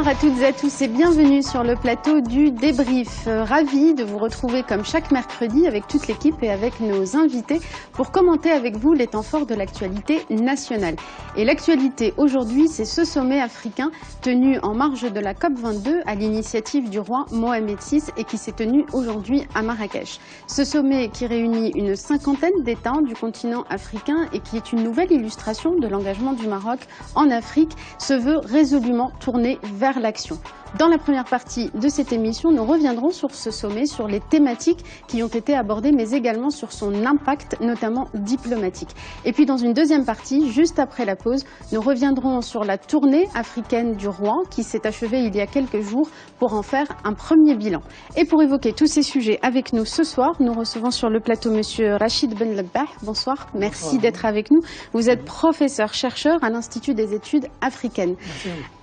à toutes et à tous et bienvenue sur le plateau du débrief. Ravi de vous retrouver comme chaque mercredi avec toute l'équipe et avec nos invités pour commenter avec vous les temps forts de l'actualité nationale. Et l'actualité aujourd'hui, c'est ce sommet africain tenu en marge de la COP22 à l'initiative du roi Mohamed VI et qui s'est tenu aujourd'hui à Marrakech. Ce sommet qui réunit une cinquantaine d'États du continent africain et qui est une nouvelle illustration de l'engagement du Maroc en Afrique se veut résolument tourné vers l'action. Dans la première partie de cette émission, nous reviendrons sur ce sommet, sur les thématiques qui ont été abordées, mais également sur son impact, notamment diplomatique. Et puis dans une deuxième partie, juste après la pause, nous reviendrons sur la tournée africaine du roi qui s'est achevée il y a quelques jours pour en faire un premier bilan. Et pour évoquer tous ces sujets avec nous ce soir, nous recevons sur le plateau Monsieur Rachid Ben Labbah. Bonsoir, merci d'être avec nous. Vous êtes professeur-chercheur à l'Institut des études africaines.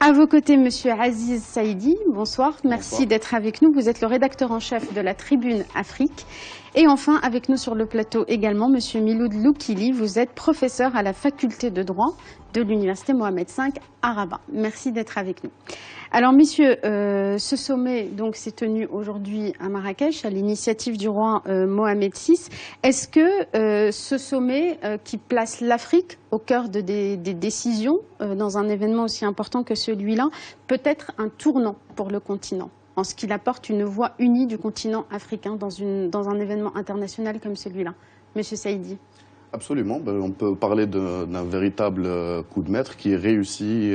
À vos côtés, Monsieur Aziz Saïdi. Bonsoir, merci d'être avec nous. Vous êtes le rédacteur en chef de la Tribune Afrique. Et enfin, avec nous sur le plateau également, Monsieur Miloud Loukili. Vous êtes professeur à la faculté de droit de l'Université Mohamed V à Rabat. Merci d'être avec nous. Alors, messieurs, ce sommet s'est tenu aujourd'hui à Marrakech à l'initiative du roi Mohamed VI. Est-ce que ce sommet qui place l'Afrique au cœur des décisions dans un événement aussi important que celui-là peut être un tournant pour le continent, en ce qu'il apporte une voix unie du continent africain dans un événement international comme celui-là? Monsieur Saïdi. Absolument. On peut parler d'un véritable coup de maître qui est réussi,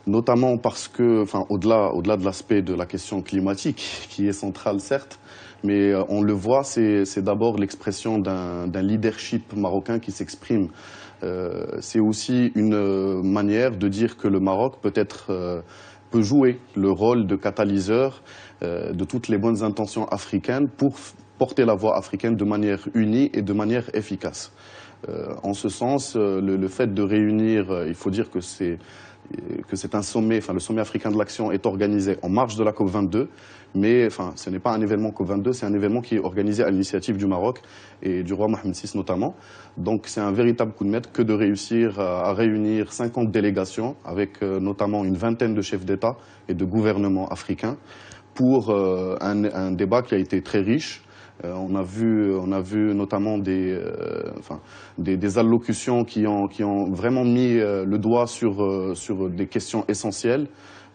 notamment parce que, au-delà de l'aspect de la question climatique, qui est centrale certes, mais on le voit, c'est d'abord l'expression d'un leadership marocain qui s'exprime. C'est aussi une manière de dire que le Maroc peut jouer le rôle de catalyseur de toutes les bonnes intentions africaines pour porter la voix africaine de manière unie et de manière efficace. En ce sens, le fait de réunir, il faut dire que c'est un sommet, le sommet africain de l'action est organisé en marge de la COP22, mais ce n'est pas un événement COP22, c'est un événement qui est organisé à l'initiative du Maroc et du roi Mohamed VI notamment. Donc c'est un véritable coup de maître que de réussir à réunir 50 délégations avec notamment une vingtaine de chefs d'État et de gouvernements africains pour un débat qui a été très riche. On a vu notamment des allocutions qui ont vraiment mis le doigt sur des questions essentielles.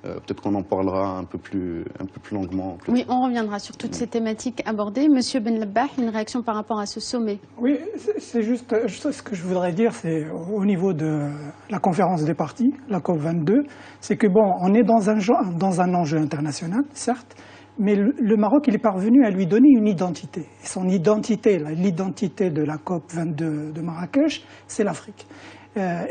Peut-être qu'on en parlera un peu plus longuement. Oui, on reviendra sur toutes ces thématiques abordées. Monsieur Ben Labbah, une réaction par rapport à ce sommet? Oui, c'est juste ce que je voudrais dire, c'est au niveau de la conférence des parties, la COP22, c'est que on est dans un enjeu international, certes, mais le Maroc, il est parvenu à lui donner une identité. Et son identité, l'identité de la COP22 de Marrakech, c'est l'Afrique.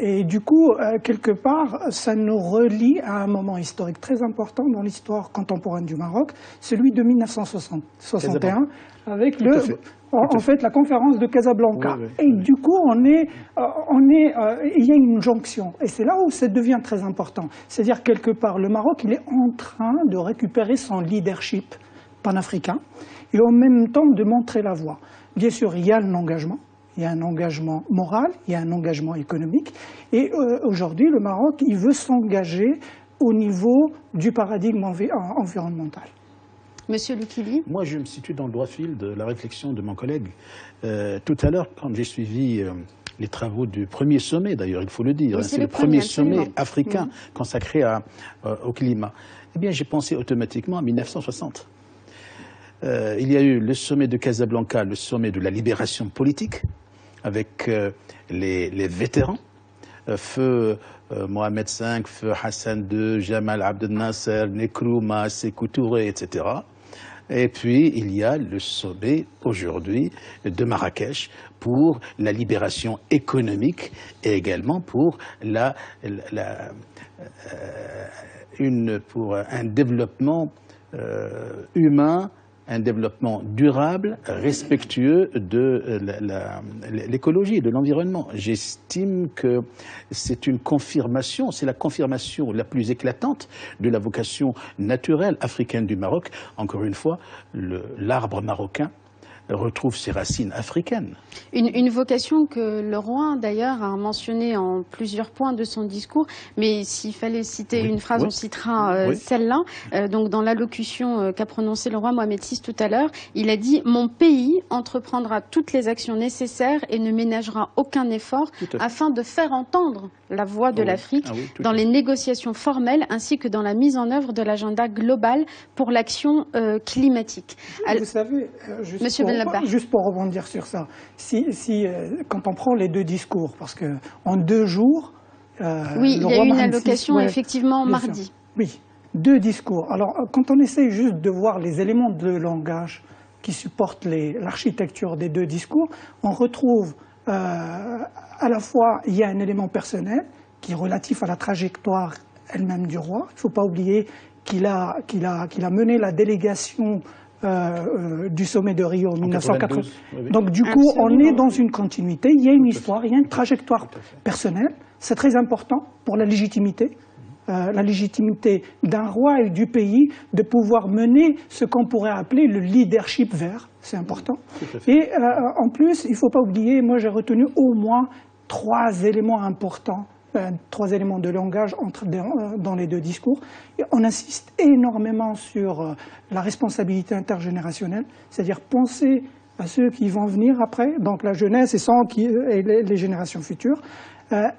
Et du coup, quelque part, ça nous relie à un moment historique très important dans l'histoire contemporaine du Maroc, celui de 1961, avec la conférence de Casablanca. Oui. Et du coup, il y a une jonction. Et c'est là où ça devient très important. C'est-à-dire, quelque part, le Maroc, il est en train de récupérer son leadership panafricain et en même temps de montrer la voie. Bien sûr, il y a un engagement. Il y a un engagement moral, il y a un engagement économique. Et aujourd'hui, le Maroc, il veut s'engager au niveau du paradigme environnemental. Monsieur Loukili. Moi, je me situe dans le droit fil de la réflexion de mon collègue. Tout à l'heure, quand j'ai suivi les travaux du premier sommet, d'ailleurs, il faut le dire, c'est le premier sommet africain consacré au climat, eh bien, j'ai pensé automatiquement à 1960. Il y a eu le sommet de Casablanca, le sommet de la libération politique, avec les vétérans, feu Mohamed V, feu Hassan II, Jamal Abdel Nasser, Nkrumah, Sékou Touré, etc. Et puis, il y a le sommet aujourd'hui de Marrakech pour la libération économique et également pour pour un développement humain, un développement durable, respectueux de l'écologie, de l'environnement. J'estime que c'est une confirmation, c'est la confirmation la plus éclatante de la vocation naturelle africaine du Maroc. Encore une fois, l'arbre marocain retrouve ses racines africaines. Une vocation que le roi, d'ailleurs, a mentionnée en plusieurs points de son discours, mais s'il fallait citer une phrase, on citera celle-là. Donc, dans l'allocution qu'a prononcée le roi Mohamed VI tout à l'heure, il a dit « Mon pays entreprendra toutes les actions nécessaires et ne ménagera aucun effort afin de faire entendre la voix de l'Afrique dans les négociations formelles ainsi que dans la mise en œuvre de l'agenda global pour l'action climatique. » Vous savez, juste pour rebondir sur ça, quand on prend les deux discours, parce qu'en 2 jours... oui, il y a eu une allocation effectivement mardi. Oui, 2 discours. Alors, quand on essaye juste de voir les éléments de langage qui supportent l'architecture des 2 discours, on retrouve à la fois, il y a un élément personnel qui est relatif à la trajectoire elle-même du roi. Il ne faut pas oublier qu'il a mené la délégation du sommet de Rio en 1992. Donc du coup, on est dans une continuité, il y a une histoire, il y a une trajectoire personnelle. C'est très important pour la légitimité d'un roi et du pays de pouvoir mener ce qu'on pourrait appeler le leadership vert. C'est important. Et en plus, il ne faut pas oublier, moi j'ai retenu au moins 3 éléments importants. 3 éléments de langage dans les 2 discours. Et on insiste énormément sur la responsabilité intergénérationnelle, c'est-à-dire penser à ceux qui vont venir après, donc la jeunesse et les générations futures,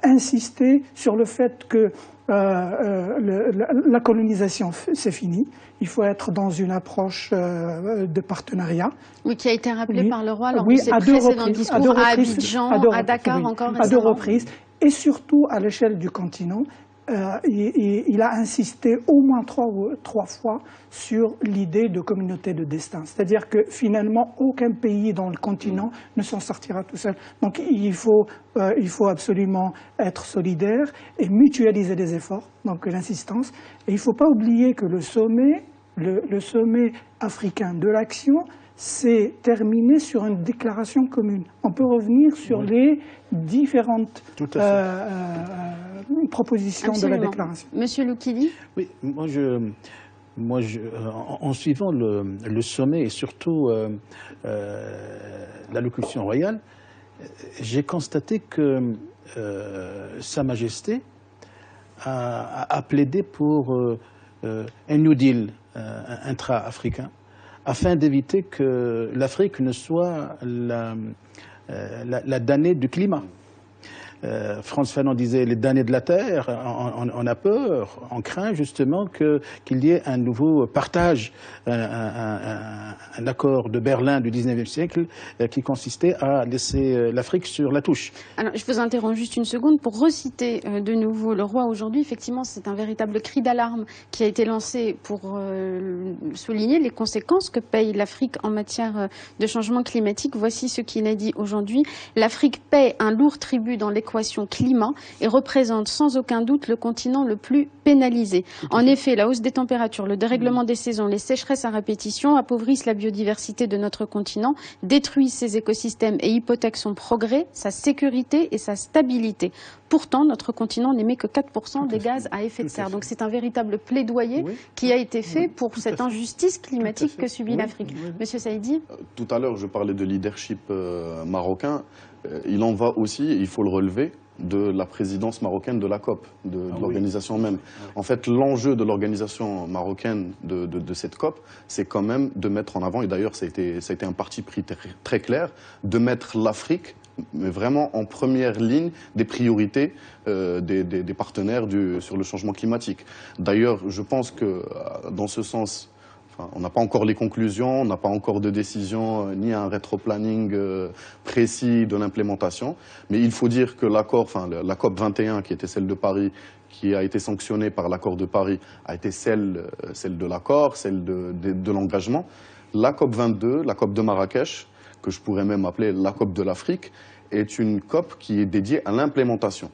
insister sur le fait que la colonisation, c'est fini. Il faut être dans une approche de partenariat. Oui, qui a été rappelé par le roi lors de ses précédents discours à Abidjan, à Dakar encore récemment. À 2 reprises. Et surtout, à l'échelle du continent, il a insisté au moins 3 fois sur l'idée de communauté de destin. C'est-à-dire que finalement, aucun pays dans le continent ne s'en sortira tout seul. Donc il faut absolument être solidaire et mutualiser les efforts, donc l'insistance. Et il ne faut pas oublier que le sommet africain de l'action s'est terminé sur une déclaration commune. On peut revenir sur les différentes propositions de la déclaration. Monsieur Loukili ? Oui, moi, en suivant le sommet et surtout l'allocution royale, j'ai constaté que Sa Majesté a plaidé pour un New Deal intra-africain, afin d'éviter que l'Afrique ne soit la damnée du climat. Frantz Fanon disait les damnés de la terre, on a peur, on craint justement qu'il y ait un nouveau partage, un accord de Berlin du 19e siècle qui consistait à laisser l'Afrique sur la touche. Alors je vous interromps juste une seconde pour reciter de nouveau le roi aujourd'hui. Effectivement, c'est un véritable cri d'alarme qui a été lancé pour souligner les conséquences que paye l'Afrique en matière de changement climatique. Voici ce qu'il a dit aujourd'hui. L'Afrique paie un lourd tribut dans l'équation climat et représente sans aucun doute le continent le plus pénalisé. En effet, la hausse des températures, le dérèglement des saisons, les sécheresses à répétition appauvrissent la biodiversité de notre continent, détruisent ses écosystèmes et hypothèquent son progrès, sa sécurité et sa stabilité. Pourtant, notre continent n'émet que 4% des gaz à effet de serre. Donc c'est un véritable plaidoyer qui a été fait pour cette injustice climatique que subit l'Afrique. Monsieur Saïdi ? Tout à l'heure, je parlais de leadership marocain. Il en va aussi, il faut le relever, de la présidence marocaine de la COP, de l'organisation même. En fait, l'enjeu de l'organisation marocaine de cette COP, c'est quand même de mettre en avant, et d'ailleurs ça a été un parti pris très clair, de mettre l'Afrique mais vraiment en première ligne des priorités des partenaires sur le changement climatique. D'ailleurs, je pense que dans ce sens, on n'a pas encore les conclusions, on n'a pas encore de décision, ni un rétro-planning précis de l'implémentation. Mais il faut dire que l'accord, la COP 21, qui était celle de Paris, qui a été sanctionnée par l'accord de Paris, a été celle de l'accord, celle de l'engagement. La COP 22, la COP de Marrakech, que je pourrais même appeler la COP de l'Afrique, est une COP qui est dédiée à l'implémentation.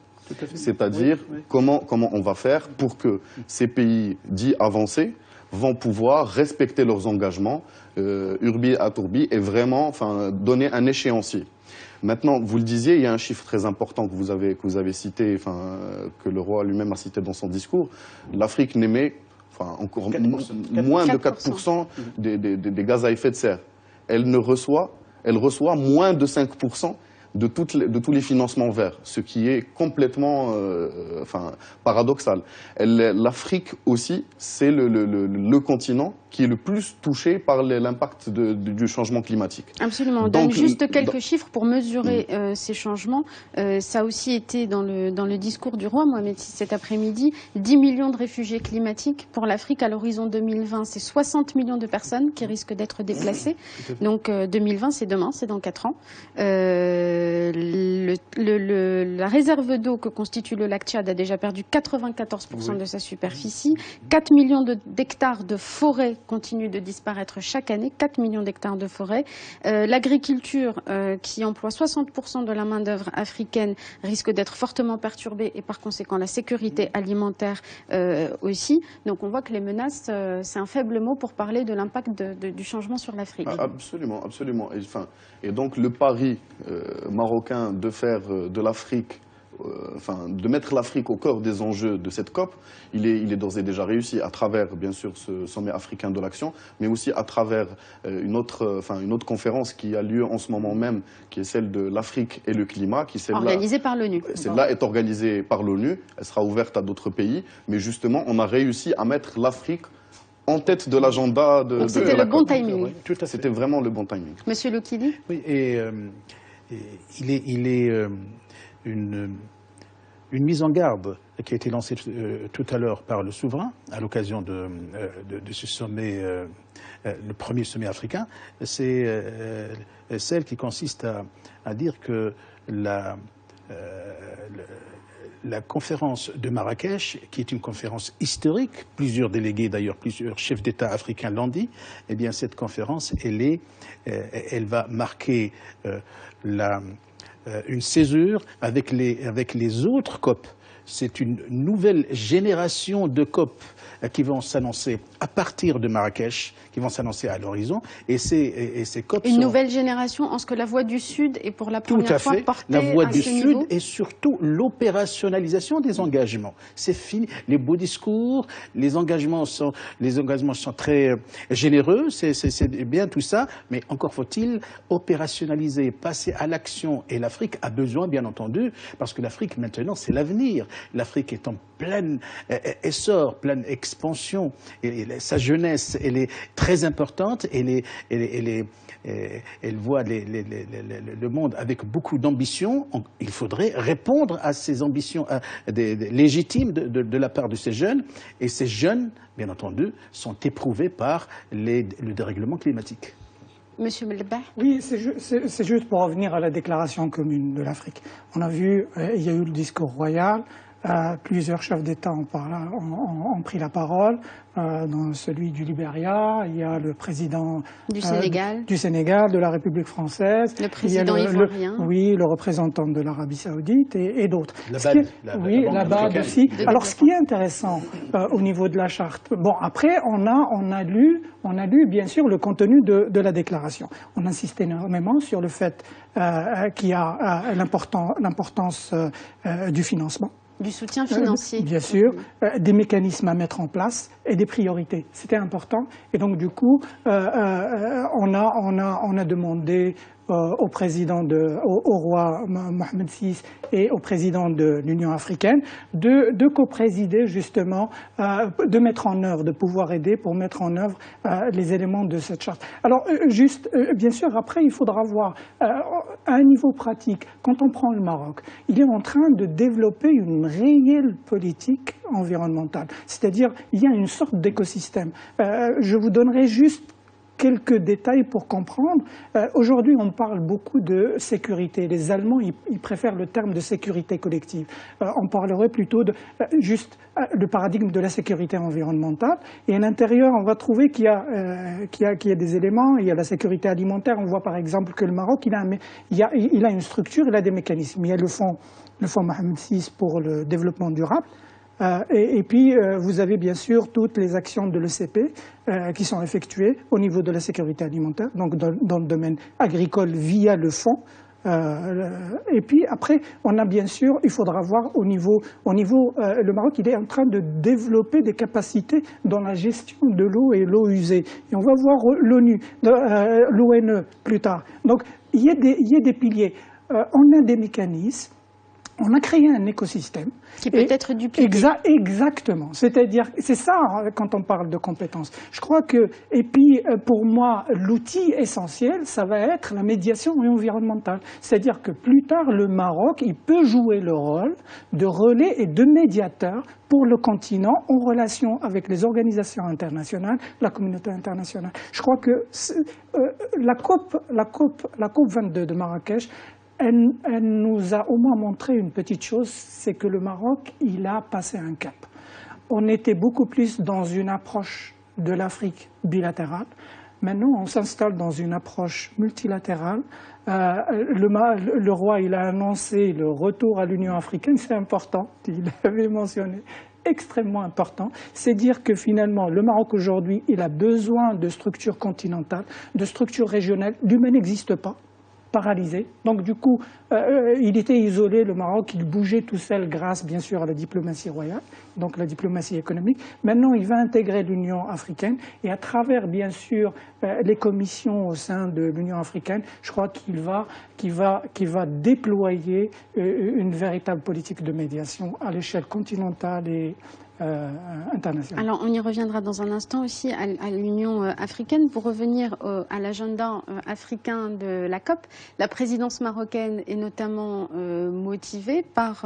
C'est-à-dire comment on va faire pour que ces pays dits avancés vont pouvoir respecter leurs engagements, urbi et tourbi, et vraiment donner un échéancier. Maintenant, vous le disiez, il y a un chiffre très important que vous avez cité, que le roi lui-même a cité dans son discours. L'Afrique n'émet encore moins de 4% des gaz à effet de serre. Elle ne reçoit elle reçoit moins de 5% de tous les financements verts, ce qui est complètement paradoxal. L'Afrique aussi, c'est le continent qui est le plus touché par l'impact du changement climatique. Absolument. On donne juste quelques chiffres pour mesurer ces changements. Ça a aussi été dans le discours du roi Mohamed VI cet après-midi. 10 millions de réfugiés climatiques pour l'Afrique à l'horizon 2020. C'est 60 millions de personnes qui risquent d'être déplacées. Donc 2020, c'est demain, c'est dans 4 ans. La réserve d'eau que constitue le lac Tchad a déjà perdu 94% de sa superficie. 4 millions d'hectares de forêt continuent de disparaître chaque année. 4 millions d'hectares de forêt. L'agriculture, qui emploie 60% de la main-d'œuvre africaine, risque d'être fortement perturbée et par conséquent la sécurité alimentaire aussi. Donc on voit que les menaces, c'est un faible mot pour parler de l'impact du changement sur l'Afrique. Absolument, absolument. Et donc le pari marocain de faire de l'Afrique, de mettre l'Afrique au cœur des enjeux de cette COP, il est d'ores et déjà réussi à travers, bien sûr, ce sommet africain de l'action, mais aussi à travers une autre conférence qui a lieu en ce moment même, qui est celle de l'Afrique et le climat. Organisée par l'ONU. Celle-là est organisée par l'ONU, elle sera ouverte à d'autres pays, mais justement, on a réussi à mettre l'Afrique en tête de l'agenda de la COP. C'était le bon timing. Oui, c'était vraiment le bon timing. Monsieur Lokili. Oui, et il est une mise en garde qui a été lancée tout à l'heure par le souverain à l'occasion de ce sommet, le premier sommet africain, c'est celle qui consiste à dire que la conférence de Marrakech, qui est une conférence historique, plusieurs délégués d'ailleurs, plusieurs chefs d'État africains l'ont dit, eh bien cette conférence, elle va marquer une césure avec les autres COP. C'est une nouvelle génération de COP qui vont s'annoncer à partir de Marrakech, qui vont s'annoncer à l'horizon. Et ces COP Une nouvelle génération en ce que la Voix du Sud est pour la première fois portée à ce niveau. La Voix du Sud et surtout l'opérationnalisation des engagements. C'est fini. Les beaux discours, les engagements sont très généreux, c'est bien tout ça, mais encore faut-il opérationnaliser, passer à l'action. Et l'Afrique a besoin, bien entendu, parce que l'Afrique maintenant c'est l'avenir. L'Afrique est en plein essor, pleine expansion. Et sa jeunesse, elle est très importante. Elle voit le monde avec beaucoup d'ambition. Il faudrait répondre à ces ambitions légitimes de la part de ces jeunes. Et ces jeunes, bien entendu, sont éprouvés par le dérèglement climatique. Monsieur Melba. Oui, c'est juste pour revenir à la déclaration commune de l'Afrique. On a vu, il y a eu le discours royal. Plusieurs chefs d'État ont pris la parole, dans celui du Libéria, il y a le président du Sénégal, de la République française, le président ivoirien, oui, le représentant de l'Arabie Saoudite et d'autres. La BAD aussi. Alors, ce qui est intéressant au niveau de la charte, bon, après, on a lu bien sûr le contenu de la déclaration. On insiste énormément sur le fait qu'il y a l'importance du financement. Du soutien financier. Bien sûr, des mécanismes à mettre en place et des priorités. C'était important. Et donc, du coup, on a demandé au roi Mohamed VI et au président de l'Union africaine de co-présider justement, de mettre en œuvre, de pouvoir aider pour mettre en œuvre les éléments de cette charte. Alors bien sûr, après il faudra voir à un niveau pratique, quand on prend le Maroc, il est en train de développer une réelle politique environnementale. C'est-à-dire, il y a une sorte d'écosystème. Je vous donnerai juste quelques détails pour comprendre. Aujourd'hui, on parle beaucoup de sécurité. Les Allemands, ils préfèrent le terme de sécurité collective. On parlerait plutôt de juste le paradigme de la sécurité environnementale. Et à l'intérieur, on va trouver qu'il y a des éléments. Il y a la sécurité alimentaire. On voit par exemple que le Maroc, il a une structure, il a des mécanismes. Il y a le fonds Mohamed VI pour le développement durable. Et puis, vous avez bien sûr toutes les actions de l'ECP qui sont effectuées au niveau de la sécurité alimentaire, donc dans le domaine agricole via le fonds Et puis après, on a bien sûr, il faudra voir au niveau, le Maroc, il est en train de développer des capacités dans la gestion de l'eau et l'eau usée. Et on va voir l'ONE plus tard. Donc, il y a des piliers. On a des mécanismes. On a créé un écosystème. Qui peut être dupliqué. Exactement. C'est-à-dire, c'est ça quand on parle de compétences. Je crois que, et puis pour moi, l'outil essentiel, ça va être la médiation environnementale. C'est-à-dire que plus tard, le Maroc, il peut jouer le rôle de relais et de médiateur pour le continent en relation avec les organisations internationales, la communauté internationale. Je crois que la COP 22 de Marrakech, elle nous a au moins montré une petite chose, c'est que le Maroc, il a passé un cap. On était beaucoup plus dans une approche de l'Afrique bilatérale. Maintenant, on s'installe dans une approche multilatérale. Le roi, il a annoncé le retour à l'Union africaine, c'est important, il l'avait mentionné. Extrêmement important, c'est dire que finalement le Maroc aujourd'hui, il a besoin de structures continentales, de structures régionales. L'humain n'existe pas. Paralysé. Donc du coup, il était isolé, le Maroc, il bougeait tout seul grâce bien sûr à la diplomatie royale, donc la diplomatie économique. Maintenant, il va intégrer l'Union africaine et à travers bien sûr les commissions au sein de l'Union africaine, je crois qu'il va déployer une véritable politique de médiation à l'échelle continentale et internationale. Alors, on y reviendra dans un instant aussi à l'Union africaine. Pour revenir à l'agenda africain de la COP, la présidence marocaine est notamment motivée par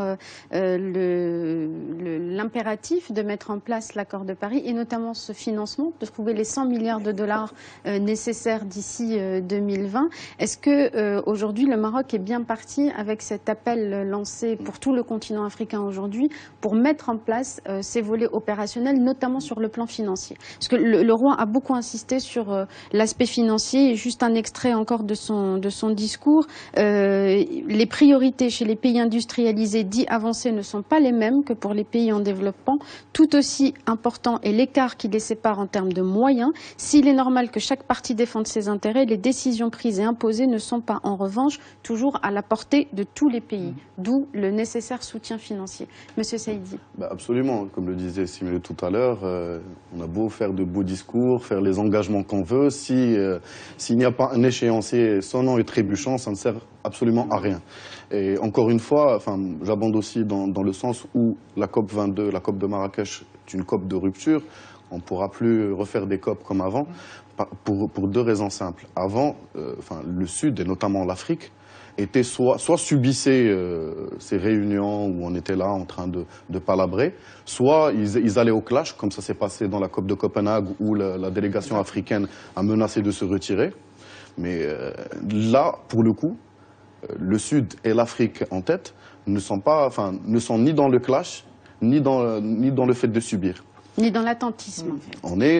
l'impératif de mettre en place l'accord de Paris et notamment ce financement, de trouver les 100 milliards de dollars nécessaires d'ici 2020. Est-ce que aujourd'hui le Maroc est bien parti avec cet appel lancé pour tout le continent africain aujourd'hui pour mettre en place ces volets opérationnels, notamment sur le plan financier? Parce que le roi a beaucoup insisté sur l'aspect financier. Juste un extrait encore de son discours. Les priorités chez les pays industrialisés dits avancés ne sont pas les mêmes que pour les pays en développement. Tout aussi important est l'écart qui les sépare en termes de moyens. S'il est normal que chaque partie défende ses intérêts, les décisions prises et imposées ne sont pas en revanche toujours à la portée de tous les pays. D'où le nécessaire soutien financier. Monsieur Saïdi. Absolument. Comme le disait Simile tout à l'heure, on a beau faire de beaux discours, faire les engagements qu'on veut, s'il n'y a pas un échéancier sonnant et trébuchant, ça ne sert absolument à rien. Et encore une fois, j'abonde aussi dans le sens où la COP 22, la COP de Marrakech, est une COP de rupture. On ne pourra plus refaire des COP comme avant, pour deux raisons simples. Avant, le Sud, et notamment l'Afrique, soit subissaient ces réunions où on était là en train de palabrer, soit ils allaient au clash, comme ça s'est passé dans la COP de Copenhague où la délégation africaine a menacé de se retirer. Mais là, pour le coup, le Sud et l'Afrique en tête ne sont ni dans le clash, ni dans le fait de subir. Ni dans l'attentisme, en fait.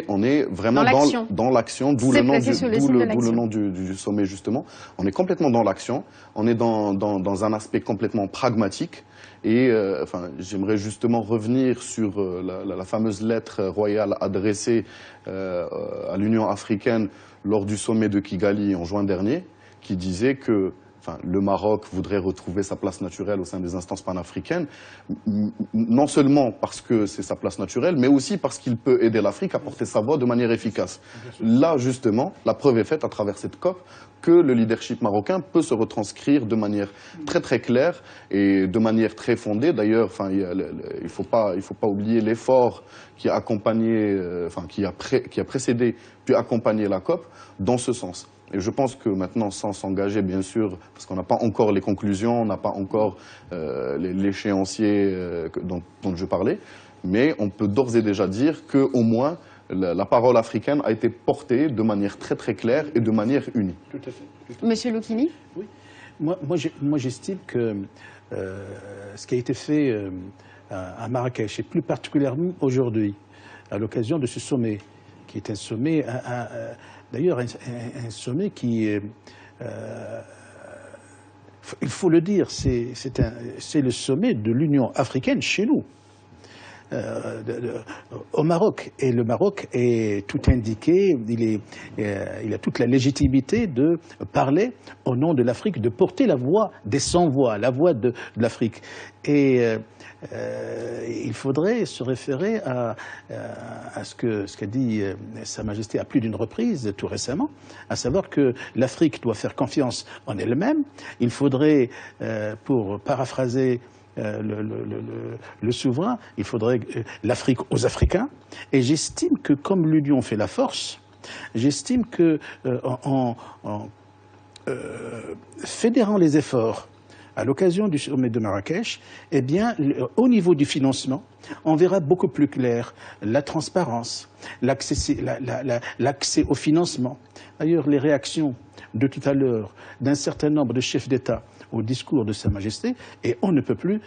On est vraiment dans l'action, d'où le nom du sommet, justement. On est complètement dans l'action, on est dans un aspect complètement pragmatique. Et j'aimerais justement revenir sur la fameuse lettre royale adressée à l'Union africaine lors du sommet de Kigali en juin dernier, qui disait que le Maroc voudrait retrouver sa place naturelle au sein des instances panafricaines, non seulement parce que c'est sa place naturelle, mais aussi parce qu'il peut aider l'Afrique à porter sa voix de manière efficace. Là, justement, la preuve est faite à travers cette COP que le leadership marocain peut se retranscrire de manière très très claire et de manière très fondée. D'ailleurs, il faut pas oublier l'effort qui a accompagné, qui a précédé puis accompagné la COP dans ce sens. Et je pense que maintenant, sans s'engager, bien sûr, parce qu'on n'a pas encore les conclusions, on n'a pas encore l'échéancier dont je parlais, mais on peut d'ores et déjà dire qu'au moins, la parole africaine a été portée de manière très très claire et de manière unie. Tout à fait. Monsieur Loukili ? Oui. Moi j'estime que ce qui a été fait à Marrakech, et plus particulièrement aujourd'hui, à l'occasion de ce sommet, qui est un sommet... D'ailleurs, un sommet qui, il faut le dire, c'est le sommet de l'Union africaine chez nous. au Maroc. Et le Maroc est tout indiqué, il a toute la légitimité de parler au nom de l'Afrique, de porter la voix des sans-voix, la voix de l'Afrique. Et il faudrait se référer à ce qu'a dit Sa Majesté à plus d'une reprise tout récemment, à savoir que l'Afrique doit faire confiance en elle-même. Il faudrait, pour paraphraser le souverain, il faudrait l'Afrique aux Africains. Et j'estime que comme l'union fait la force, j'estime que en fédérant les efforts à l'occasion du sommet de Marrakech, eh bien, au niveau du financement, on verra beaucoup plus clair la transparence, l'accès au financement. D'ailleurs, les réactions de tout à l'heure d'un certain nombre de chefs d'État au discours de Sa Majesté, et on ne peut plus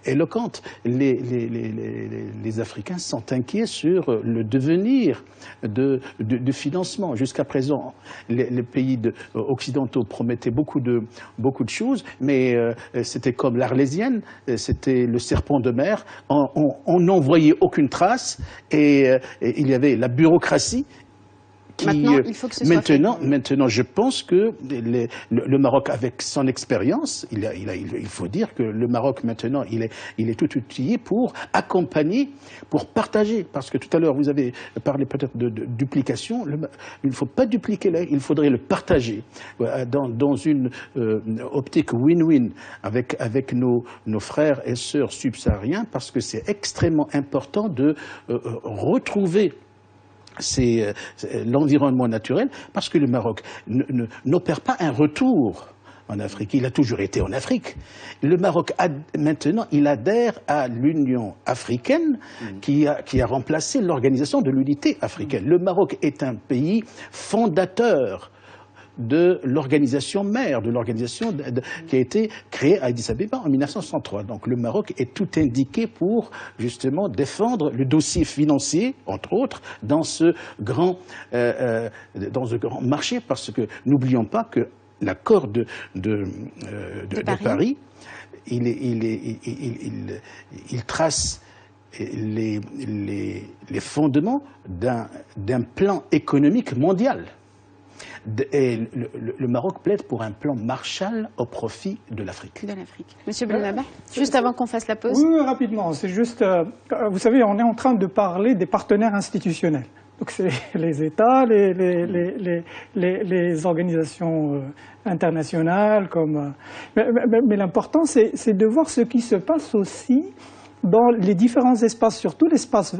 éloquente. Les Africains sont inquiets sur le devenir du financement. Jusqu'à présent, les pays occidentaux promettaient beaucoup de choses, mais c'était comme l'Arlésienne, c'était le serpent de mer. On n'en voyait aucune trace, et il y avait la bureaucratie. Maintenant, il faut que ce soit fait. Maintenant, je pense que le Maroc, avec son expérience, il faut dire que le Maroc, maintenant, il est tout outillé pour accompagner, pour partager. Parce que tout à l'heure, vous avez parlé peut-être de duplication. Il ne faut pas dupliquer, il faudrait le partager dans une optique win-win avec nos frères et sœurs subsahariens, parce que c'est extrêmement important de retrouver c'est l'environnement naturel, parce que le Maroc n'opère pas un retour en Afrique. Il a toujours été en Afrique. Le Maroc, maintenant, il adhère à l'Union africaine qui a remplacé l'Organisation de l'Unité africaine. Le Maroc est un pays fondateur de l'organisation mère, de l'organisation qui a été créée à Addis Abeba en 1963. Donc le Maroc est tout indiqué pour justement défendre le dossier financier, entre autres, dans ce grand marché, parce que n'oublions pas que l'accord de Paris, il trace les fondements d'un plan économique mondial. Et le Maroc plaide pour un plan Marshall au profit de l'Afrique. Monsieur Belnaba, juste avant qu'on fasse la pause. Oui, rapidement. C'est juste, vous savez, on est en train de parler des partenaires institutionnels. Donc c'est les États, les organisations internationales. Mais l'important, c'est de voir ce qui se passe aussi dans les différents espaces, surtout l'espace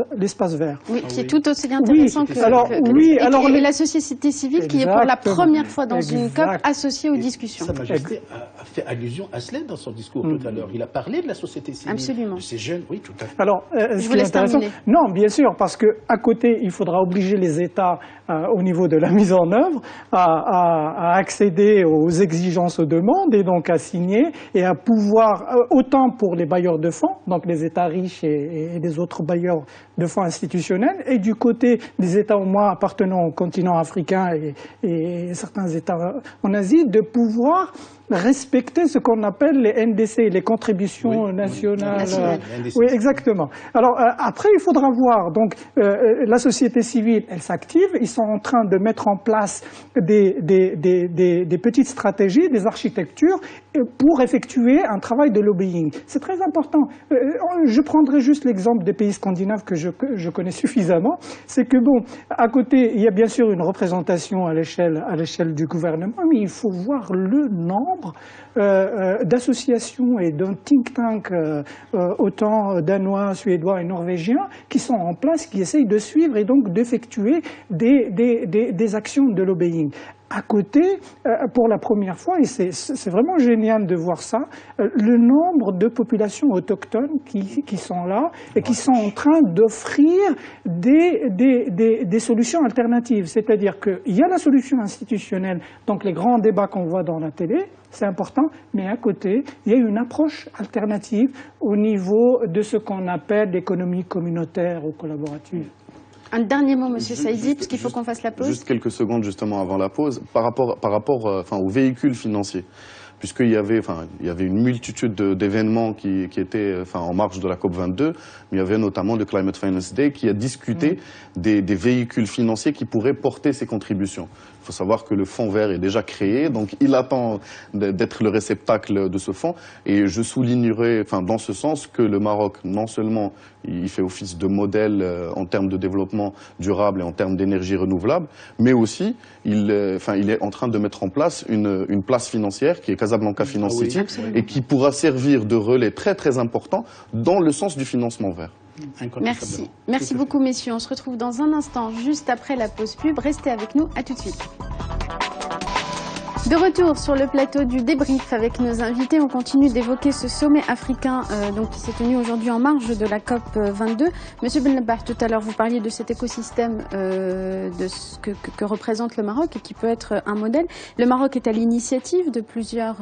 vert. Oui, qui est tout aussi intéressant et la société civile qui est pour la première fois dans une COP associée aux discussions. Sa Majesté a fait allusion à cela dans son discours tout à l'heure. Il a parlé de la société civile, absolument, de ces jeunes. Oui, tout à fait. Alors, je vous laisse terminer. Non, bien sûr, parce qu'à côté, il faudra obliger les États, au niveau de la mise en œuvre, à accéder aux exigences, aux demandes, et donc à signer, et à pouvoir, autant pour les bailleurs de fonds, donc les États riches et des autres bailleurs de fonds institutionnels, et du côté des États au moins appartenant au continent africain et certains États en Asie, de pouvoir respecter ce qu'on appelle les NDC, les contributions nationales. Oui, exactement. Alors après, il faudra voir. Donc la société civile, elle s'active. Ils sont en train de mettre en place des petites stratégies, des architectures pour effectuer un travail de lobbying. C'est très important. Je prendrai juste l'exemple des pays scandinaves que je connais suffisamment. C'est que bon, à côté, il y a bien sûr une représentation à l'échelle du gouvernement, mais il faut voir le nombre d'associations et d'un think tank autant danois, suédois et norvégiens qui sont en place, qui essayent de suivre et donc d'effectuer des actions de lobbying. À côté, pour la première fois, et c'est vraiment génial de voir ça, le nombre de populations autochtones qui sont là et qui sont en train d'offrir des solutions alternatives. C'est-à-dire qu'il y a la solution institutionnelle, donc les grands débats qu'on voit dans la télé, c'est important, mais à côté, il y a une approche alternative au niveau de ce qu'on appelle l'économie communautaire ou collaborative. Un dernier mot, Monsieur Saïdi, parce qu'il faut qu'on fasse la pause. Juste quelques secondes justement avant la pause, par rapport aux véhicules financiers. puisqu'il y avait une multitude d'événements qui étaient en marge de la COP22, mais il y avait notamment le Climate Finance Day qui a discuté des véhicules financiers qui pourraient porter ces contributions. Il faut savoir que le fonds vert est déjà créé, donc il attend d'être le réceptacle de ce fonds. Et je soulignerai, dans ce sens, que le Maroc, non seulement il fait office de modèle en termes de développement durable et en termes d'énergie renouvelable, mais aussi il est en train de mettre en place une place financière qui est Casablanca Finance City et qui pourra servir de relais très très important dans le sens du financement vert. Merci. Merci beaucoup, messieurs. On se retrouve dans un instant, juste après la pause pub. Restez avec nous. À tout de suite. De retour sur le plateau du débrief avec nos invités, on continue d'évoquer ce sommet africain qui s'est tenu aujourd'hui en marge de la COP 22. Monsieur Benlabah, tout à l'heure, vous parliez de cet écosystème de ce que représente le Maroc et qui peut être un modèle. Le Maroc est à l'initiative de plusieurs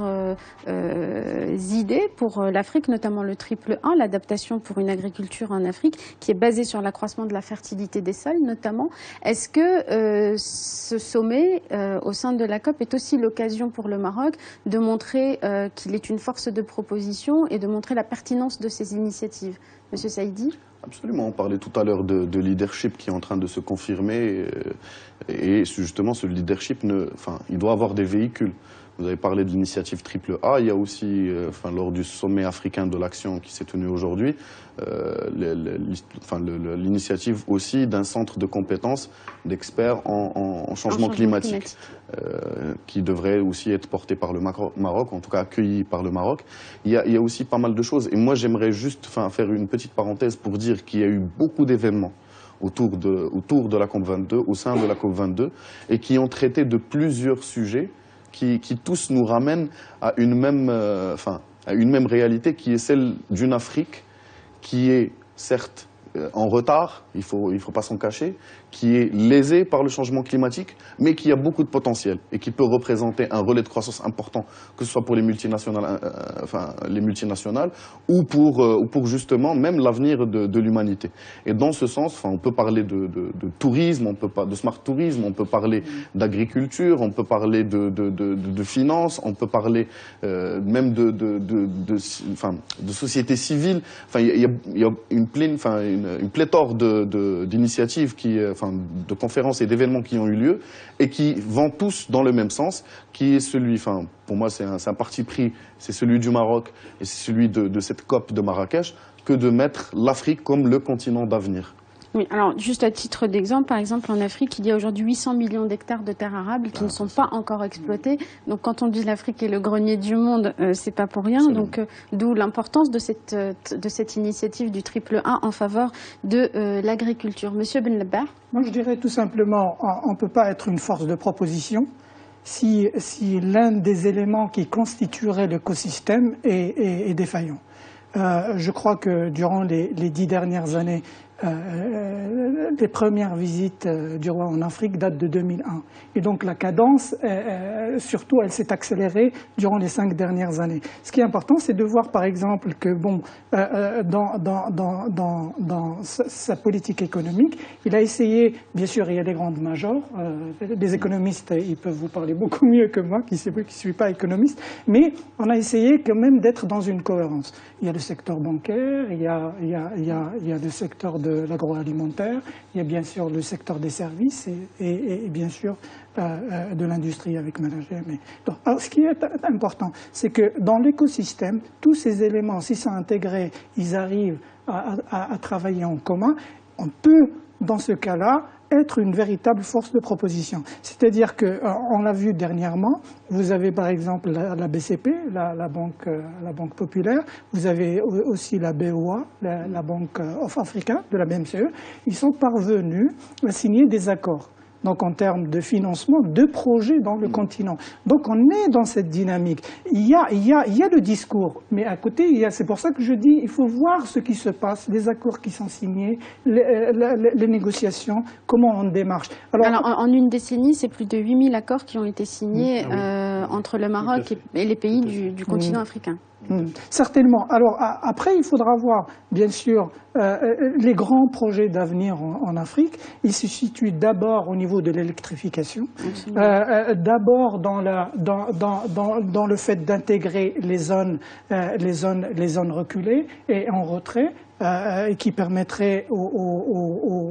idées pour l'Afrique, notamment le triple 1, l'adaptation pour une agriculture en Afrique, qui est basée sur l'accroissement de la fertilité des sols, notamment. Est-ce que ce sommet au sein de la COP est aussi l'occasion pour le Maroc de montrer qu'il est une force de proposition et de montrer la pertinence de ces initiatives? Monsieur Saïdi? Absolument, on parlait tout à l'heure de leadership qui est en train de se confirmer et justement ce leadership, il doit avoir des véhicules. Vous avez parlé de l'initiative triple A, il y a aussi, lors du sommet africain de l'action qui s'est tenu aujourd'hui, l'initiative aussi d'un centre de compétences d'experts en changement climatique. Qui devrait aussi être porté par le Maroc, en tout cas accueilli par le Maroc. Il y a aussi pas mal de choses. Et moi, j'aimerais juste faire une petite parenthèse pour dire qu'il y a eu beaucoup d'événements autour de la COP22, au sein de la COP22, et qui ont traité de plusieurs sujets qui tous nous ramènent à une même réalité qui est celle d'une Afrique qui est certes en retard, il faut pas s'en cacher, qui est lésée par le changement climatique, mais qui a beaucoup de potentiel et qui peut représenter un relais de croissance important, que ce soit pour les multinationales, ou pour justement même l'avenir de l'humanité. Et dans ce sens, on peut parler de tourisme, de smart tourisme, on peut parler d'agriculture, on peut parler de finances, on peut parler même de société civile. Il y a une pléthore d'initiatives de conférences et d'événements qui ont eu lieu et qui vont tous dans le même sens, qui est celui, pour moi c'est un parti pris, c'est celui du Maroc et c'est celui de cette COP de Marrakech, que de mettre l'Afrique comme le continent d'avenir. Oui, alors juste à titre d'exemple, par exemple en Afrique, il y a aujourd'hui 800 millions d'hectares de terres arables qui ne sont pas encore exploités. Donc quand on dit l'Afrique est le grenier du monde, c'est pas pour rien. Donc d'où l'importance de cette initiative du triple 1 en faveur de l'agriculture. Monsieur Benlabah? Moi je dirais tout simplement, on ne peut pas être une force de proposition si l'un des éléments qui constituerait l'écosystème est défaillant. Je crois que durant les 10 dernières années, les premières visites du roi en Afrique datent de 2001. Et donc la cadence, surtout, elle s'est accélérée durant les 5 dernières années. Ce qui est important, c'est de voir par exemple que, dans sa politique économique, il a essayé, bien sûr, il y a des grandes majors, les économistes, ils peuvent vous parler beaucoup mieux que moi, qui ne suis pas économiste, mais on a essayé quand même d'être dans une cohérence. Il y a le secteur bancaire, il y a le secteur de l'agroalimentaire, il y a bien sûr le secteur des services et bien sûr de l'industrie avec Managem. Alors, ce qui est important, c'est que dans l'écosystème, tous ces éléments, si sont intégrés, ils arrivent à travailler en commun, on peut, dans ce cas-là, être une véritable force de proposition. C'est-à-dire qu'on l'a vu dernièrement, vous avez par exemple la BCP, la Banque Populaire, vous avez aussi la BOA, la Banque of Africa de la BMCE, ils sont parvenus à signer des accords. Donc en termes de financement de projets dans le continent. Donc on est dans cette dynamique. Il y a le discours, mais à côté, c'est pour ça que je dis, il faut voir ce qui se passe, les accords qui sont signés, les négociations, comment on démarche. Alors en une décennie, c'est plus de 8000 accords qui ont été signés entre le Maroc et les pays du continent africain. Certainement. Alors après, il faudra voir, bien sûr, les grands projets d'avenir en Afrique. Ils se situent d'abord au niveau de l'électrification, d'abord dans le fait d'intégrer les zones reculées et en retrait, qui permettrait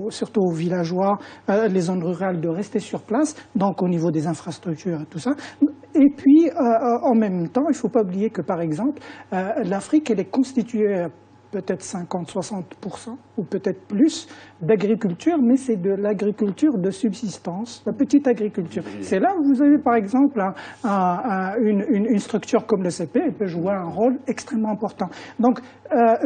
surtout aux villageois, les zones rurales de rester sur place, donc au niveau des infrastructures et tout ça. Et puis, en même temps, il ne faut pas oublier que, par exemple, l'Afrique, elle est constituée peut-être 50-60% ou peut-être plus d'agriculture, mais c'est de l'agriculture de subsistance, la petite agriculture. C'est là où vous avez par exemple une structure comme le CP, elle peut jouer un rôle extrêmement important. Donc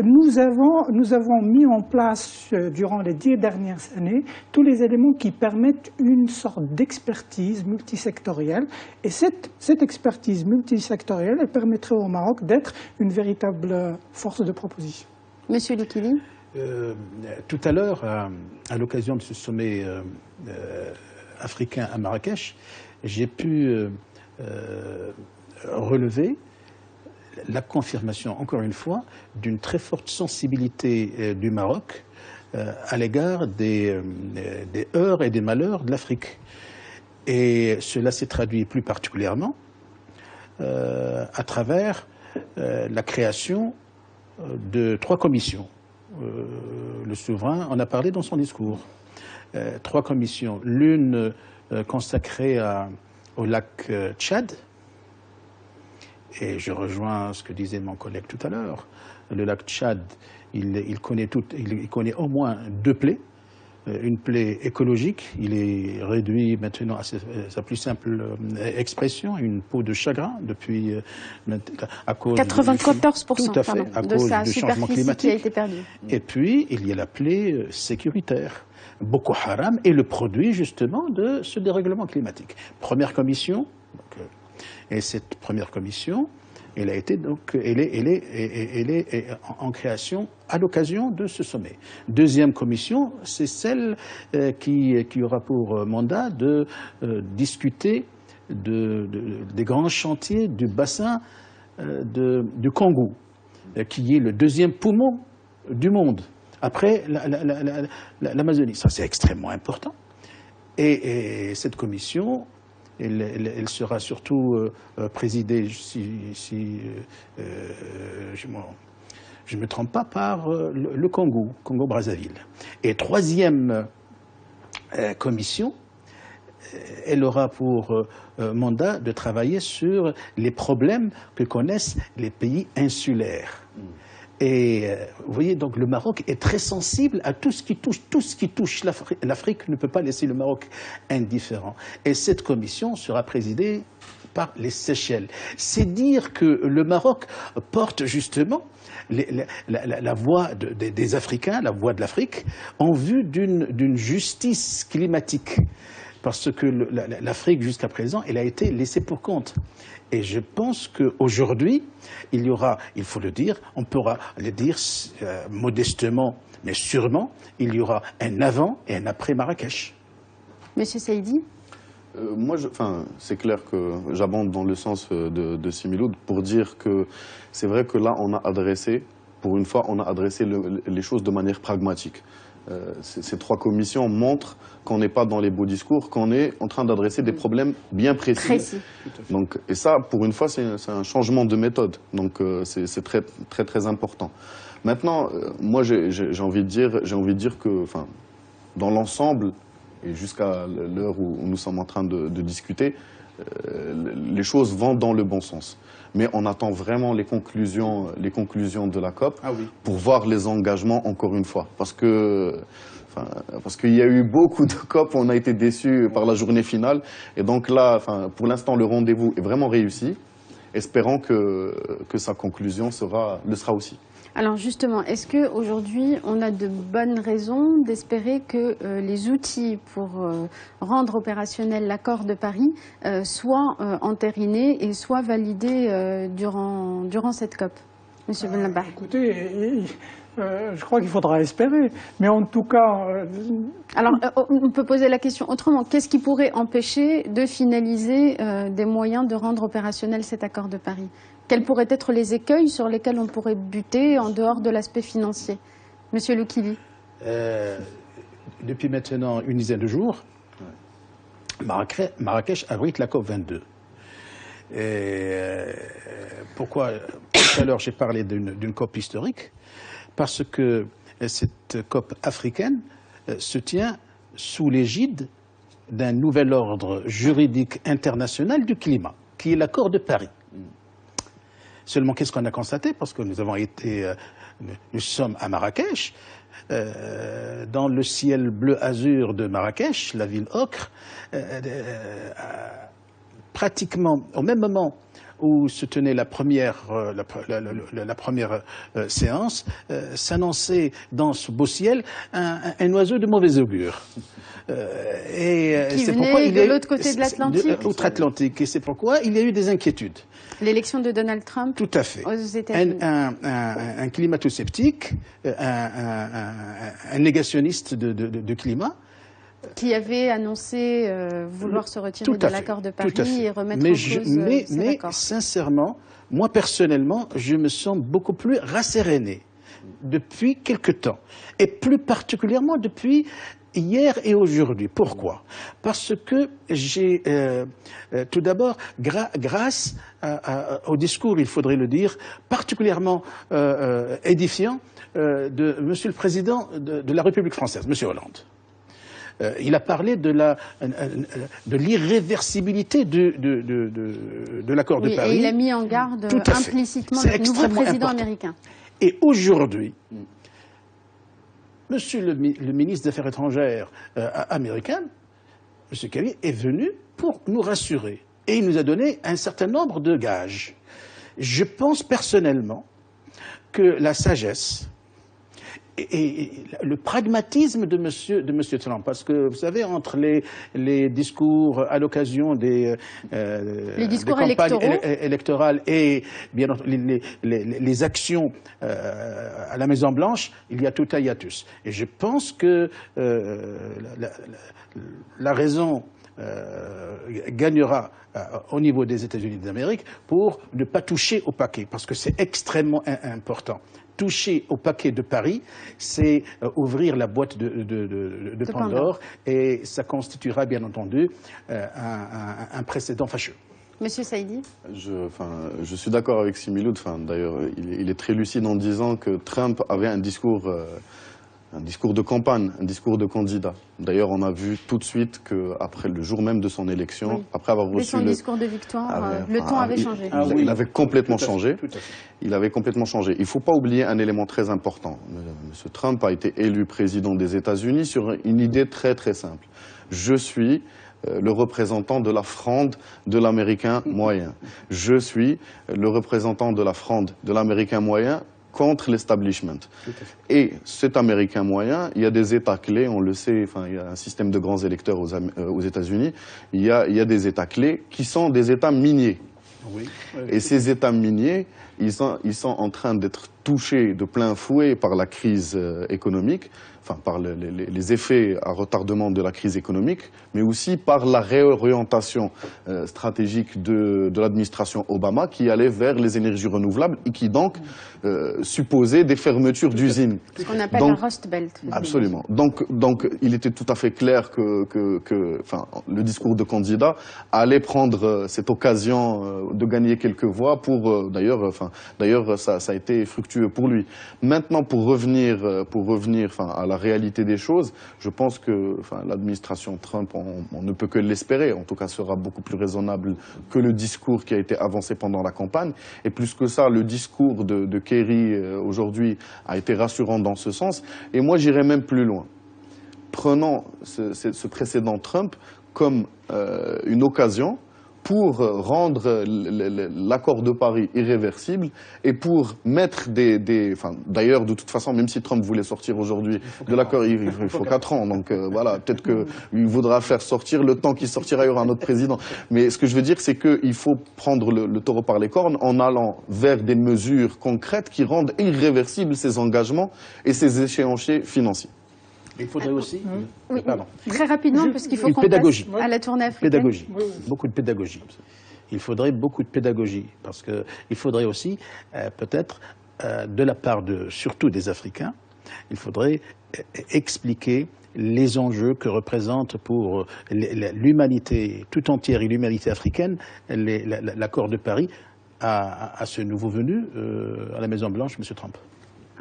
nous avons mis en place durant les 10 dernières années tous les éléments qui permettent une sorte d'expertise multisectorielle, et cette expertise multisectorielle, elle permettrait au Maroc d'être une véritable force de proposition. Monsieur Likili. Tout à l'heure, à l'occasion de ce sommet africain à Marrakech, j'ai pu relever la confirmation, encore une fois, d'une très forte sensibilité du Maroc à l'égard des heurts et des malheurs de l'Afrique. Et cela s'est traduit plus particulièrement à travers la création de 3 commissions. Le souverain en a parlé dans son discours. 3 commissions. L'une consacrée au lac Tchad. Et je rejoins ce que disait mon collègue tout à l'heure. Le lac Tchad, il connaît au moins 2 plaies. Une plaie écologique, il est réduit maintenant à sa plus simple expression, une peau de chagrin depuis à cause 94% tout à fait, à cause du changement climatique qui a été perdue. Et puis il y a la plaie sécuritaire. Boko Haram est le produit justement de ce dérèglement climatique. Première commission, et cette première commission, elle est en création à l'occasion de ce sommet. Deuxième commission, c'est celle qui aura pour mandat de discuter des grands chantiers du bassin du Congo, qui est le 2e poumon du monde, après l'Amazonie. Ça, c'est extrêmement important. Et cette commission, elle sera surtout présidée, si je ne me trompe pas, par le Congo-Brazzaville. Et 3e commission, elle aura pour mandat de travailler sur les problèmes que connaissent les pays insulaires. Et vous voyez, donc le Maroc est très sensible à tout ce qui touche l'Afrique ne peut pas laisser le Maroc indifférent. Et cette commission sera présidée par les Seychelles. C'est dire que le Maroc porte justement la voix des Africains, la voix de l'Afrique, en vue d'une justice climatique. Parce que l'Afrique, jusqu'à présent, elle a été laissée pour compte. Et je pense qu'aujourd'hui, il y aura, il faut le dire, on pourra le dire modestement, mais sûrement, il y aura un avant et un après Marrakech. Monsieur Saïdi. Moi, c'est clair que j'abonde dans le sens de Similoud pour dire que c'est vrai que là, on a adressé, pour une fois, on a adressé les choses de manière pragmatique. Ces 3 commissions montrent qu'on n'est pas dans les beaux discours, qu'on est en train d'adresser des problèmes bien précis. Donc, et ça, pour une fois, c'est un changement de méthode. Donc, c'est très, très, très important. Maintenant, moi, j'ai envie de dire que, dans l'ensemble, et jusqu'à l'heure où nous sommes en train de discuter, les choses vont dans le bon sens. Mais on attend vraiment les conclusions de la COP pour voir les engagements encore une fois. Parce qu'il y a eu beaucoup de COP, on a été déçus par la journée finale. Et donc là, pour l'instant, le rendez-vous est vraiment réussi. Espérons que sa conclusion le sera aussi. Alors justement, est-ce qu'aujourd'hui, on a de bonnes raisons d'espérer que les outils pour rendre opérationnel l'accord de Paris soient entérinés et soient validés durant cette COP? Monsieur Benlabah. Écoutez, Je crois qu'il faudra espérer. Mais en tout cas... Alors, on peut poser la question autrement. Qu'est-ce qui pourrait empêcher de finaliser des moyens de rendre opérationnel cet accord de Paris? Quels pourraient être les écueils sur lesquels on pourrait buter en dehors de l'aspect financier? Monsieur Loukili. Depuis maintenant une dizaine de jours, Marrakech abrite la COP22. Pourquoi tout à l'heure j'ai parlé d'une COP historique? Parce que cette COP africaine se tient sous l'égide d'un nouvel ordre juridique international du climat, qui est l'accord de Paris. Seulement, qu'est-ce qu'on a constaté? Parce que nous sommes à Marrakech, dans le ciel bleu-azur de Marrakech, la ville ocre, pratiquement au même moment où se tenait la première séance, s'annonçait dans ce beau ciel un oiseau de mauvais augure. Qui venait de l'autre côté de l'Atlantique. Outre-Atlantique. Et c'est pourquoi il y a eu des inquiétudes. L'élection de Donald Trump. Tout à fait. Aux États-Unis. Un climato-sceptique, un négationniste de climat. Qui avait annoncé vouloir se retirer de l'accord de Paris et remettre en cause cet accord. Sincèrement, moi personnellement, je me sens beaucoup plus rasséréné depuis quelque temps. Et plus particulièrement depuis hier et aujourd'hui. Pourquoi? Parce que j'ai, tout d'abord, grâce au discours, il faudrait le dire, particulièrement édifiant de Monsieur le Président de la République française, Monsieur Hollande. Il a parlé de l'irréversibilité de l'accord de Paris. Et il a mis en garde implicitement le nouveau président américain. Et aujourd'hui, Monsieur le ministre des Affaires étrangères américain, M. Kerry, est venu pour nous rassurer. Et il nous a donné un certain nombre de gages. Je pense personnellement que la sagesse et le pragmatisme de Monsieur Trump, parce que vous savez, entre les discours à l'occasion des campagnes électorales et bien entendu les actions à la Maison Blanche, il y a tout un hiatus. Et je pense que la raison gagnera au niveau des États-Unis d'Amérique pour ne pas toucher au paquet, parce que c'est extrêmement important. Toucher au paquet de Paris, c'est ouvrir la boîte de Pandore, et ça constituera bien entendu un précédent fâcheux. Monsieur Saïdi? Je suis d'accord avec Similoud. D'ailleurs, il est très lucide en disant que Trump avait un discours de campagne, un discours de candidat. D'ailleurs, on a vu tout de suite qu'après le jour même de son élection, oui, après avoir reçu son discours de victoire, le ton avait changé. Il avait complètement changé. Il avait complètement changé. Il ne faut pas oublier un élément très important. M. Trump a été élu président des États-Unis sur une idée très très simple. Je suis le représentant de la fronde de l'Américain moyen. Je suis le représentant de la fronde de l'Américain moyen contre l'establishment. Et cet Américain moyen, il y a des États clés, on le sait, il y a un système de grands électeurs aux États-Unis, il y a des États clés qui sont des États miniers. Oui. Et ces États miniers, ils sont en train d'être touchés de plein fouet par la crise économique, par les effets à retardement de la crise économique, mais aussi par la réorientation stratégique de l'administration Obama qui allait vers les énergies renouvelables et qui donc supposait des fermetures d'usines. Ce qu'on appelle la Rust Belt. Absolument. Donc il était tout à fait clair que le discours de candidat allait prendre cette occasion de gagner quelques voix pour d'ailleurs ça a été fructueux pour lui. Maintenant pour revenir à la réalité des choses, je pense que l'administration Trump, on ne peut que l'espérer, en tout cas sera beaucoup plus raisonnable que le discours qui a été avancé pendant la campagne. Et plus que ça, le discours de Kerry aujourd'hui a été rassurant dans ce sens. Et moi j'irais même plus loin. Prenons ce précédent Trump comme une occasion pour rendre l'accord de Paris irréversible et pour mettre enfin, d'ailleurs, de toute façon, même si Trump voulait sortir aujourd'hui de l'accord, il faut 4 ans. Donc voilà, peut-être qu'il voudra faire sortir le temps qu'il sortira, il y aura un autre président. Mais ce que je veux dire, c'est qu'il faut prendre le taureau par les cornes en allant vers des mesures concrètes qui rendent irréversibles ces engagements et ces échéanciers financiers. Il faudrait aussi... Oui, très rapidement, parce qu'il faut qu'on passe à la tournée africaine. Pédagogie, beaucoup de pédagogie. Il faudrait beaucoup de pédagogie, parce qu'il faudrait aussi, peut-être, de la part surtout des Africains, il faudrait expliquer les enjeux que représente pour l'humanité tout entière et l'humanité africaine l'accord de Paris à ce nouveau venu à la Maison-Blanche, M. Trump.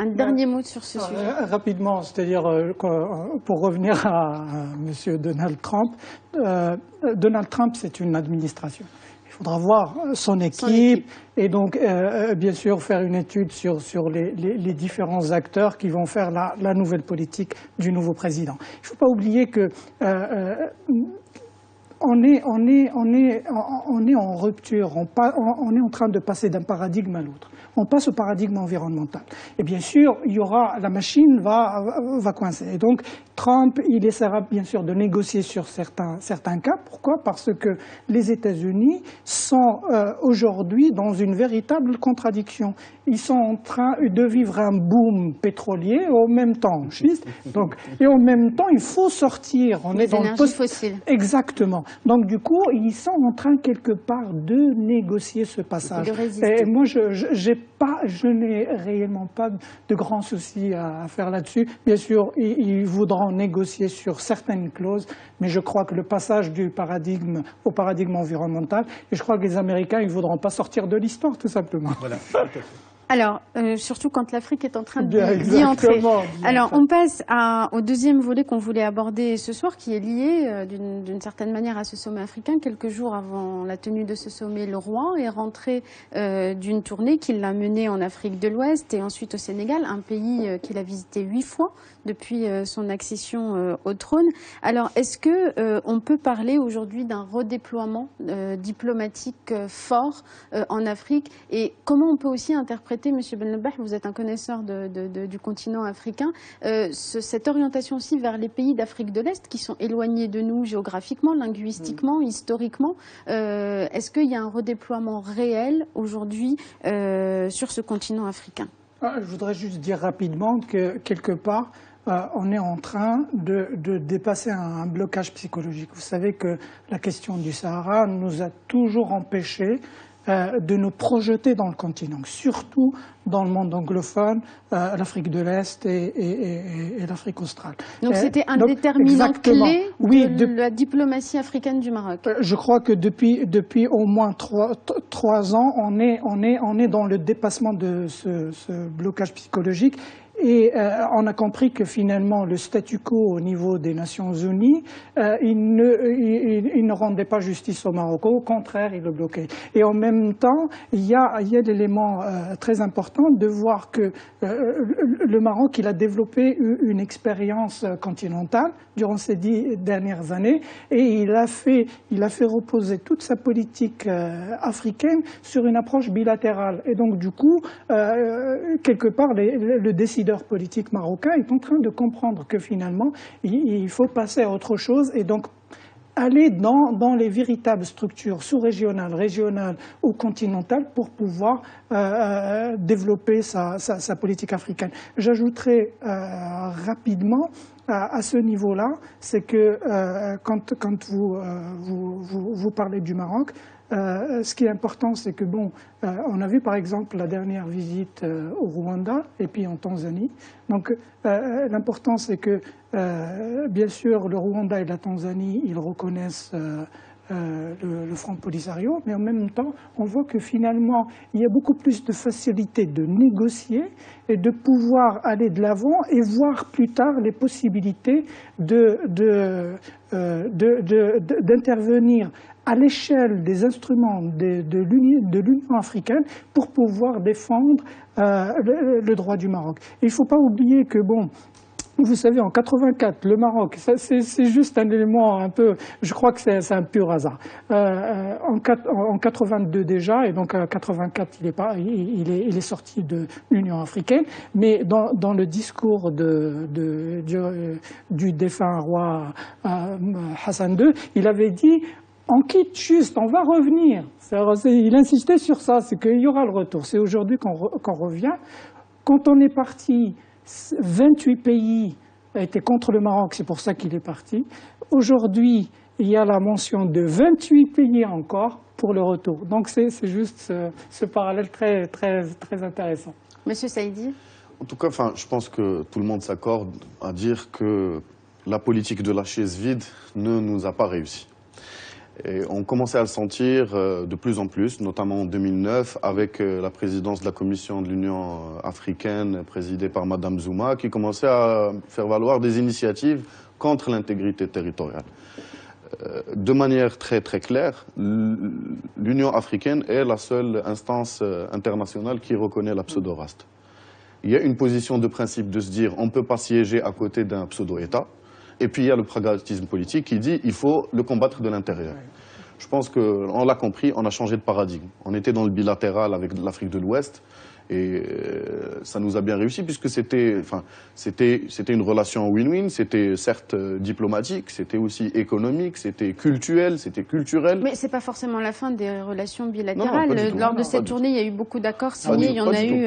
Un dernier mot sur ce sujet. Rapidement, c'est-à-dire pour revenir à M. Donald Trump, Donald Trump, c'est une administration. Il faudra voir son équipe et donc bien sûr faire une étude sur les différents acteurs qui vont faire la nouvelle politique du nouveau président. Il ne faut pas oublier que on est en rupture, on est en train de passer d'un paradigme à l'autre. On passe au paradigme environnemental. Et bien sûr, la machine va coincer. Et donc, Trump, il essaiera bien sûr de négocier sur certains cas. Pourquoi? Parce que les États-Unis sont aujourd'hui dans une véritable contradiction. Ils sont en train de vivre un boom pétrolier et en même temps schiste. Donc, et en même temps, il faut sortir. On est dans le fossile. Exactement. Donc du coup, ils sont en train quelque part de négocier ce passage. Et moi, je n'ai réellement pas de grands soucis à faire là-dessus. Bien sûr, ils voudront négocier sur certaines clauses, mais je crois que le passage du paradigme au paradigme environnemental, et je crois que les Américains, ils ne voudront pas sortir de l'histoire, tout simplement. Voilà. Alors, surtout quand l'Afrique est en train d'y entrer. Alors, on passe au deuxième volet qu'on voulait aborder ce soir, qui est lié d'une certaine manière à ce sommet africain. Quelques jours avant la tenue de ce sommet, le roi est rentré d'une tournée qu'il a menée en Afrique de l'Ouest et ensuite au Sénégal, un pays qu'il a visité 8 fois depuis son accession au trône. Alors, est-ce que on peut parler aujourd'hui d'un redéploiement diplomatique fort en Afrique, et comment on peut aussi interpréter, Monsieur Benlebach, vous êtes un connaisseur du continent africain, cette orientation aussi vers les pays d'Afrique de l'Est qui sont éloignés de nous géographiquement, linguistiquement, historiquement. Est-ce qu'il y a un redéploiement réel aujourd'hui sur ce continent africain? Je voudrais juste dire rapidement que quelque part, on est en train de dépasser un blocage psychologique. Vous savez que la question du Sahara nous a toujours empêchés de nous projeter dans le continent, surtout dans le monde anglophone, l'Afrique de l'Est et l'Afrique australe. Donc c'était un déterminant clé de la diplomatie africaine du Maroc. Je crois que depuis au moins 3 ans, on est dans le dépassement de ce blocage psychologique. Et on a compris que finalement le statu quo au niveau des Nations Unies, il ne rendait pas justice au Maroc. Au contraire, il le bloquait. Et en même temps, il y a l'élément très important de voir que le Maroc, il a développé une expérience continentale durant ces 10 dernières années, et il a fait reposer toute sa politique africaine sur une approche bilatérale. Et donc du coup, quelque part, le décideur politique marocain est en train de comprendre que finalement, il faut passer à autre chose et donc aller dans les véritables structures sous-régionales, régionales ou continentales pour pouvoir développer sa politique africaine. J'ajouterai rapidement à ce niveau-là, c'est que quand vous parlez du Maroc, ce qui est important, c'est que on a vu par exemple la dernière visite au Rwanda et puis en Tanzanie. Donc l'important, c'est que bien sûr le Rwanda et la Tanzanie, ils reconnaissent le Front Polisario, mais en même temps, on voit que finalement, il y a beaucoup plus de facilité de négocier et de pouvoir aller de l'avant et voir plus tard les possibilités d'intervenir à l'échelle des instruments de l'Union africaine pour pouvoir défendre le droit du Maroc. Il ne faut pas oublier que Vous savez, en 84, le Maroc, c'est juste un élément un peu, je crois que c'est un pur hasard. En 82 déjà, et donc en 84, il est sorti de l'Union africaine, mais dans le discours du défunt roi Hassan II, il avait dit on quitte juste, on va revenir. Il insistait sur ça, c'est qu'il y aura le retour. C'est aujourd'hui qu'on revient. Quand on est parti, 28 pays étaient contre le Maroc, c'est pour ça qu'il est parti. Aujourd'hui, il y a la mention de 28 pays encore pour le retour. Donc c'est juste ce parallèle très, très, très intéressant. Monsieur Saïdi ? En tout cas, je pense que tout le monde s'accorde à dire que la politique de la chaise vide ne nous a pas réussi. Et on commençait à le sentir de plus en plus, notamment en 2009, avec la présidence de la Commission de l'Union africaine, présidée par Madame Zouma, qui commençait à faire valoir des initiatives contre l'intégrité territoriale. De manière très très claire, l'Union africaine est la seule instance internationale qui reconnaît la pseudo-raste. Il y a une position de principe de se dire on ne peut pas siéger à côté d'un pseudo-État. Et puis il y a le pragmatisme politique qui dit il faut le combattre de l'intérieur. Je pense qu'on l'a compris, on a changé de paradigme. On était dans le bilatéral avec l'Afrique de l'Ouest et ça nous a bien réussi puisque c'était une relation win-win, c'était certes diplomatique, c'était aussi économique, c'était culturel, c'était culturel. Mais c'est pas forcément la fin des relations bilatérales. Non, lors de cette tournée, il y a eu beaucoup d'accords signés. Il y en a eu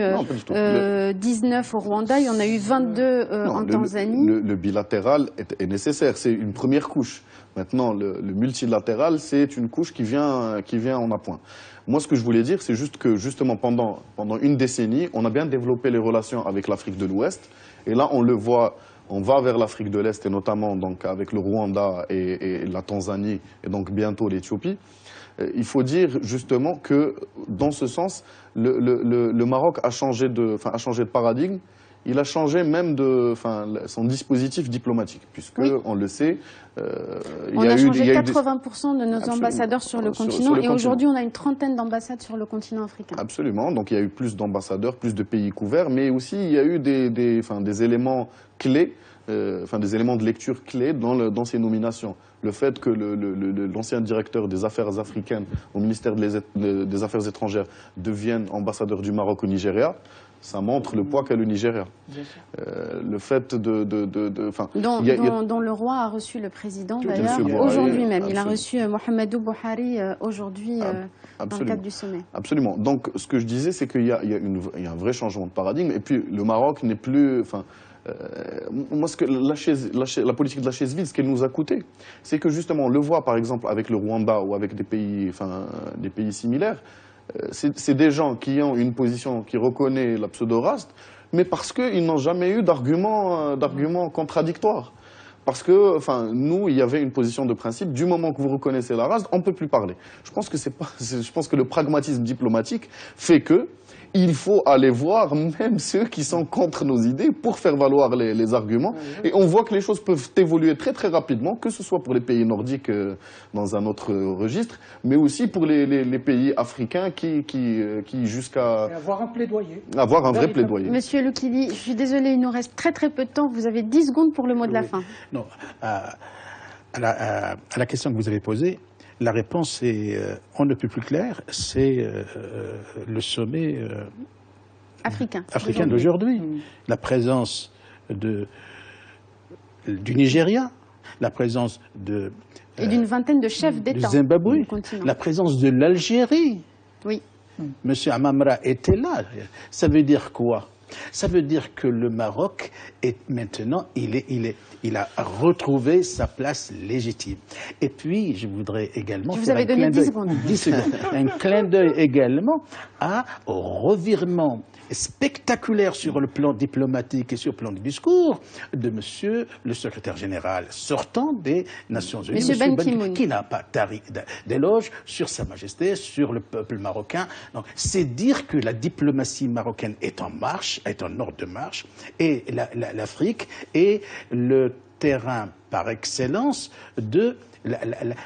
19 au Rwanda, il y en a eu 22 en Tanzanie. Le bilatéral est nécessaire, c'est une première couche. Maintenant, le multilatéral, c'est une couche qui vient en appoint. Moi, ce que je voulais dire, c'est juste que, justement, pendant une décennie, on a bien développé les relations avec l'Afrique de l'Ouest. Et là, on le voit, on va vers l'Afrique de l'Est, et notamment donc, avec le Rwanda et la Tanzanie, et donc bientôt l'Éthiopie. Il faut dire, justement, que, dans ce sens, le Maroc a changé de paradigme. Il a changé même son dispositif diplomatique, puisque, oui, on le sait, on a changé 80% de nos ambassadeurs sur le continent, et aujourd'hui on a une trentaine d'ambassades sur le continent africain. Absolument, donc il y a eu plus d'ambassadeurs, plus de pays couverts, mais aussi il y a eu des éléments clés, des éléments de lecture clés dans ces nominations. Le fait que l'ancien directeur des affaires africaines au ministère des Affaires étrangères devienne ambassadeur du Maroc au Nigeria, ça montre le poids qu'a le Nigeria. Le fait dont le roi a reçu le président, d'ailleurs, aujourd'hui même. Il a reçu Mohamedou Buhari aujourd'hui dans le cadre du sommet. Absolument. Donc, ce que je disais, c'est qu'il y a un vrai changement de paradigme. Et puis, le Maroc n'est plus... moi, la politique de la chaise vide, ce qu'elle nous a coûté, c'est que justement, on le voit par exemple avec le Rwanda ou avec des pays similaires, c'est des gens qui ont une position qui reconnaît la pseudo-raste, mais parce qu'ils n'ont jamais eu d'arguments contradictoires. Parce que, nous, il y avait une position de principe, du moment que vous reconnaissez la race, on ne peut plus parler. Je pense que le pragmatisme diplomatique fait que il faut aller voir même ceux qui sont contre nos idées pour faire valoir les arguments. Et on voit que les choses peuvent évoluer très très rapidement, que ce soit pour les pays nordiques dans un autre registre, mais aussi pour les pays africains qui jusqu'à... Avoir un plaidoyer. Avoir un vrai plaidoyer. Monsieur Loukili, je suis désolée, il nous reste très très peu de temps. Vous avez 10 secondes pour le mot de la fin. Non, à la question que vous avez posée, la réponse est on ne peut plus claire, c'est le sommet africain d'aujourd'hui. La présence du Nigeria, la présence et d'une vingtaine de chefs d'État du Zimbabwe, la présence de l'Algérie. Oui. Monsieur Amamra était là. Ça veut dire quoi? Ça veut dire que le Maroc est maintenant, il a retrouvé sa place légitime. Et puis, je voudrais également faire un clin d'œil, 10 secondes. Un clin d'œil également au revirement spectaculaire sur le plan diplomatique et sur le plan du discours de monsieur le secrétaire général sortant des Nations Unies, monsieur Ban Ki-moon, qui n'a pas tari d'éloge sur Sa Majesté, sur le peuple marocain. Donc, c'est dire que la diplomatie marocaine est en marche, est en ordre de marche, et l'Afrique est le terrain par excellence de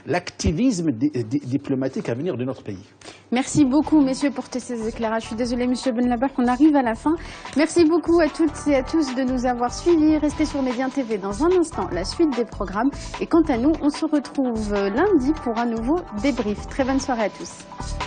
l'activisme diplomatique à venir de notre pays. Merci beaucoup, messieurs, pour tous ces éclairages. Je suis désolée, monsieur Benlabeur, qu'on arrive à la fin. Merci beaucoup à toutes et à tous de nous avoir suivis. Restez sur Médien TV dans un instant, la suite des programmes. Et quant à nous, on se retrouve lundi pour un nouveau débrief. Très bonne soirée à tous.